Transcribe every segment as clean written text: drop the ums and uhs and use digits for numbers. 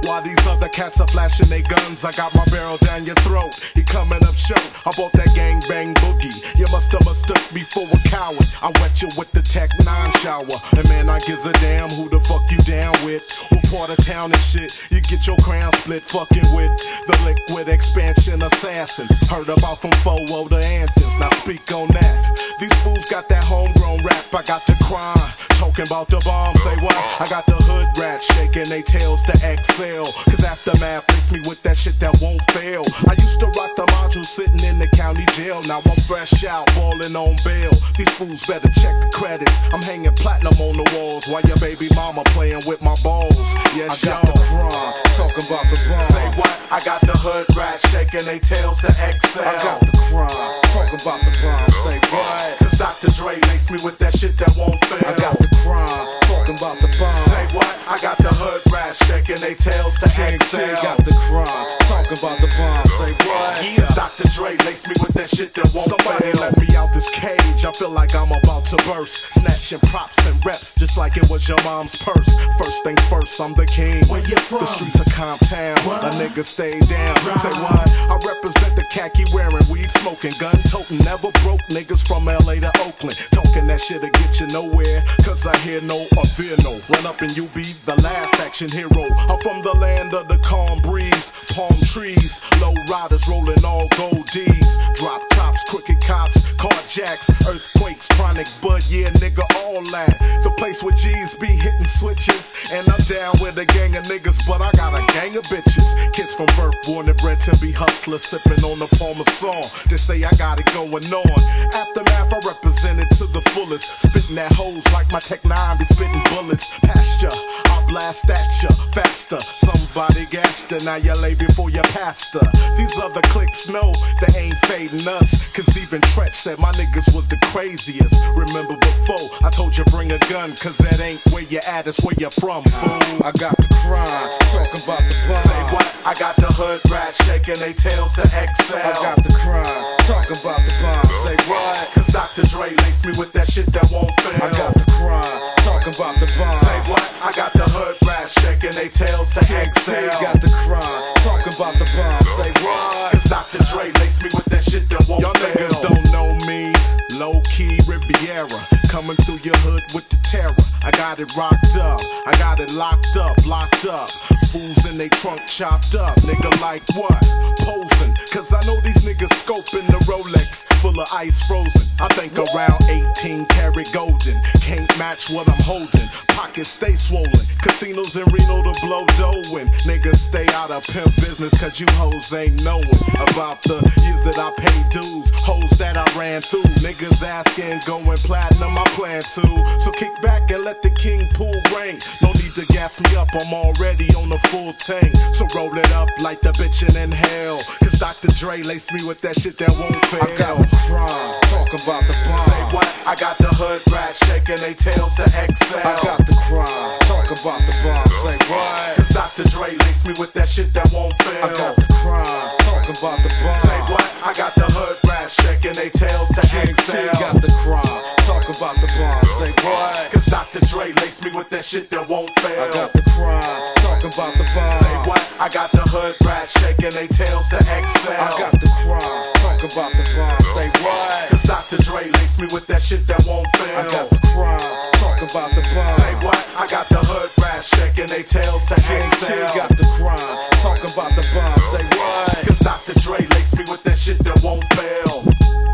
while these other cats are flashing their guns, I got my barrel down your throat. He coming up short. I bought that gang bang boogie. You must have mistook me for a coward. I wet you with the Tech 9 shower. And man, I gives a damn who the fuck you down with. What part of town and shit you get your crown split fucking with? The liquid expansion assassins. Heard about from Fowo the anthems. Now speak on that. These fools got that homegrown rap. I got the crime. Talking about the bomb, say what? I got the hood rats shaking they tails to exhale. Cause Aftermath placed me with that shit that won't fail. I used to rock the module sitting in the county jail. Now I'm fresh out, balling on bail. These fools better check the credits. I'm hanging platinum on the walls while your baby mama playing with my balls. Yes, I got the crime, talking about the bomb. Say what? I got the hood rats shaking they tails to exhale. I got the crime, talking about the bomb. Say what? Cause Dr. Dre laced me with that shit that won't fail. I got the crime, talking about the bomb. Say what? I got the hood rats shaking they tails to exhale. Got the crime, talking about the bomb. Say what? Yeah. Dr. Dre laced me with that shit that won't Somebody fail. Let me out this cage, I feel like I'm about to burst. Snatching props and reps just like it was your mom's purse. First things first, I'm the king. Where you from? The streets of Comptown. What? A nigga stay down. Right. Say what? I represent the khaki wearing, weed smoking, gun toting, never broke niggas from LA to Oakland. Talking that shit'll get you nowhere. Cause I hear no or fear no. Run up and you be the last action hero. I'm from the land of the calm breeze, palm trees, low riders rolling all gold D's. Drop tops, crooked cops, carjacks, earthquakes, chronic bud, yeah nigga all that. The place where G's be hitting switches. And I'm down with a gang of niggas, but I got a gang of bitches. Kids from birth, born and bred to be hustlers, sipping on the Parmesan. They say I got it going on. Aftermath, I represent it to the fullest. Spitting that hose like my Tech 9 be spitting bullets. Pasture, I blast at ya faster. Somebody gassed ya, now you lay before your pastor. These other cliques know they ain't fading us. Cause even Tretch said my niggas was the craziest. Remember before, I told you bring a gun, cause that ain't where you at, it's where you're from, fool. I got the crime, talking about the bomb. Say what? I got the hood rats shaking they tails to exhale. I got the crime, talking about the bomb. Say what? Cause Dr. Dre laced me with that shit that won't fail. I got the crime, talking about the bomb. Say what? I got the hood rats shaking they tails to exhale. Got the crime, talking about the bomb. Say what? Cause Dr. Dre laced me with that shit that won't fail. Y'all niggas don't know me. Low key Riviera, coming through your hood with the terror. I got it rocked up, I got it locked up, locked up. Fools in they trunk chopped up, nigga like what? Posing, cause I know these niggas scoping the Rolex, full of ice frozen. I think around 18 karat golden, can't match what I'm holding. Pockets stay swollen, casinos in Reno to blow dough in. Niggas stay out of pimp business cause you hoes ain't knowing about the years that I paid dues, hoes that I ran through. Niggas asking, going platinum, I plan to. So kick back and let the king pool rain. No need to gas me up, I'm already on the full tank. So roll it up like the bitch in hell. Cause Dr. Dre laced me with that shit that won't fail. I got the crime, talking about the bomb. Say what? I got the hood rats shaking they tails to exhale. I got the crime, talking about the bomb. Say what? Cause Dr. Dre laced me with that shit that won't fail. I got the crime, talking about the bomb. Say what? I got the hood rats shaking they tails to exhale. Got the crime, talking about the bomb. Say what? Cause Dr. Dre laced me with that shit that won't fail. I got the crime, talking about the bomb. Say what? I got the hood rats shaking they tails to exhale. I got the crime, talking about the bomb. Say what? Cause Dr. Dre laced me with that shit that won't fail. I got the crime, talking about the bomb. Say what? I got the hood rats shaking they tails to exhale. Got the crime, talking about the bomb. Say what? Cause Dr. Dre laced me with that shit that won't fail.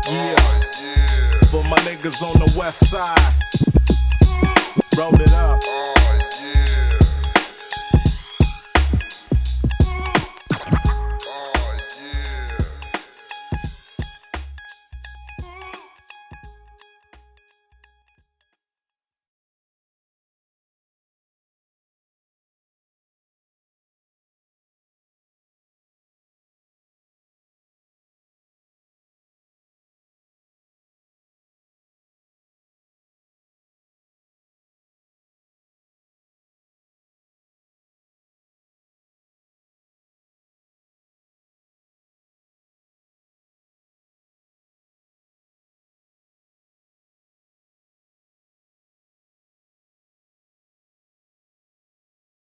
Yeah. For my niggas on the west side, roll it up.